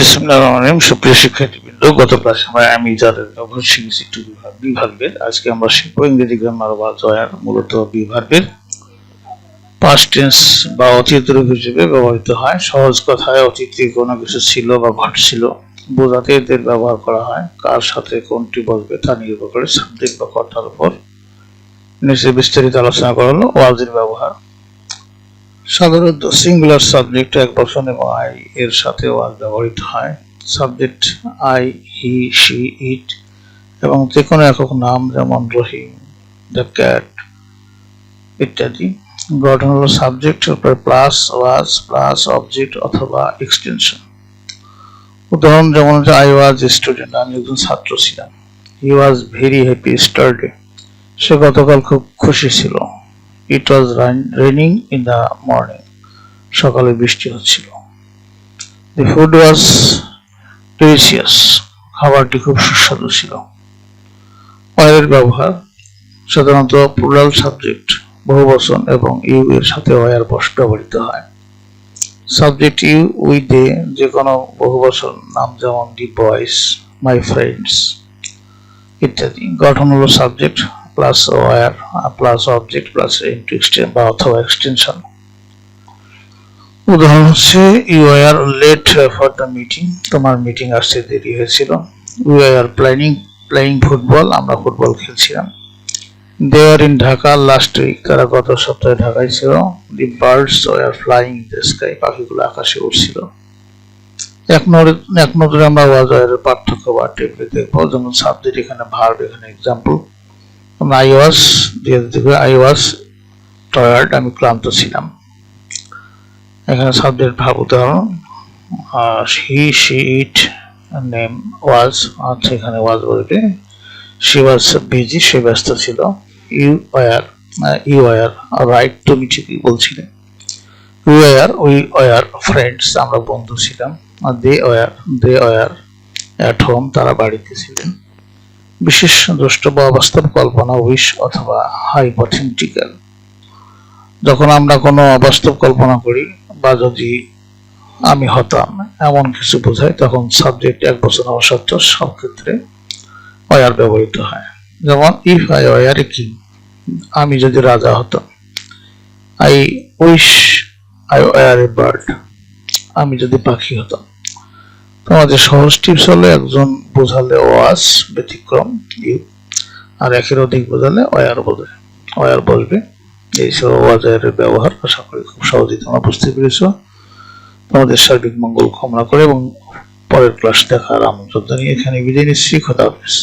বিসমিল্লাহির সুপ্রিয় শিক্ষার্থীবৃন্দ, গত ক্লাসে আমি যাদের ব্যবহার শিখেছি একটু বিভাগের। আজকে আমরা শিখবো ইংরেজি গ্রামার বা জয়ার মূলত বিভাগের পাস্ট টেন্স বা অতীত রূপ হিসেবে ব্যবহৃত হয়। সহজ কথায় অতীতে কোনো কিছু ছিল বা ঘটছিল বোঝাতে এদের ব্যবহার করা হয়। কার সাথে কোনটি বসবে তা নির্ভর করে সাবজেক্ট বা কর্তার উপর। নিচে বিস্তারিত আলোচনা করা হলো ওয়াজের ব্যবহার। সাধারণত সিঙ্গুলার সাবজেক্ট এক পারসন এবং আই এর সাথে ওয়াজ ব্যবহৃত হয়। সাবজেক্ট আই, হি, শি, ইট এবং যে কোনো একক নাম যেমন রহিম, দ্য ক্যাট ইত্যাদি। গঠন হলো subject plus was plus object অথবা এক্সটেনশন। উদাহরণ যেমন আই ওয়াজ এ স্টুডেন্ট, আমি একজন ছাত্র ছিলাম। হি ওয়াজ ভেরি হ্যাপি স্টারডে, সে গতকাল খুব খুশি ছিল। It was raining in the morning, সকালে বৃষ্টি হচ্ছিল। The food was delicious, খাবারটি খুব সুস্বাদু ছিল। ওয়ার ব্যবহার সাধারণত প্লুরাল সাবজেক্ট বহুবচন এবং ইউ এর সাথে ওয়ার ব্যবহৃত হয়। সাবজেক্ট ইউ, উই, দে যে কোনো বহুবচন নাম যেমন দি বয়েজ, মাই ফ্রেন্ডস ইত্যাদি। গঠন হলো subject plus were plus object plus into extension বা অথবা এক্সটেনশন। উদাহরণ হচ্ছে you are late for the meeting, তোমার মিটিং আসতে দেরি হয়েছিল। উই আর প্লেয়িং ফুটবল, আমরা ফুটবল খেলছিলাম। They are in Dhaka last week, তারা গত সপ্তাহে ঢাকায় ছিল। The birds were flying in the sky, পাখিগুলো আকাশে উড়ছিল। এক নজরে আমরা ওয়াজ ওয়ার পার্থক্য বা টেবিলে দেখবো। যেমন সাবজেক্ট এখানে ভার্ব, এখানে এক্সাম্পল। I was tired, আমি ক্লান্ত ছিলাম। এখানে সাবজেক্ট ভাব উদাহরণ হি, শি, ইট, নেম ওয়াজ, আচ্ছা এখানে ওয়াজ বলবে। শি ওয়াজ বিজি, সে ব্যস্ত ছিল। ইউ ওয়ার রাইট, তুমি ঠিকই বলছিলে। উই ওয়ার ফ্রেন্ডস, আমরা বন্ধু ছিলাম। দে ওয়ার অ্যাট হোম, তারা বাড়িতে ছিলেন। বিশেষ দ্রষ্ট বা অবাস্তব কল্পনা উইশ অথবা হাইপোথেটিক্যাল। যখন আমরা কোনো অবাস্তব কল্পনা করি বা যদি আমি হতাম এমন কিছু বোঝায় তখন সাবজেক্ট এক বচন হওয়া সত্ত্বেও সব ক্ষেত্রে ওয়ার ব্যবহৃত হয়। যেমন if I were a king, আমি যদি রাজা হতাম। I wish I were a bird, আমি যদি পাখি হতাম। তোমাদের সহজ টিপস হলো একজন বোঝালে ওয়াজ ব্যতিক্রম ইউ, আর একের অধিক বোঝালে ওয়ার বলবে। এই সব ওয়াজের ব্যবহার আশা করি খুব সহজেই তোমরা বুঝতে পেরেছো। তোমাদের সার্বিক মঙ্গল কামনা করে এবং পরের ক্লাস দেখার আমন্ত্রণ জানিয়ে এখানে বিদায় নিচ্ছি। খোদা হাফেজ।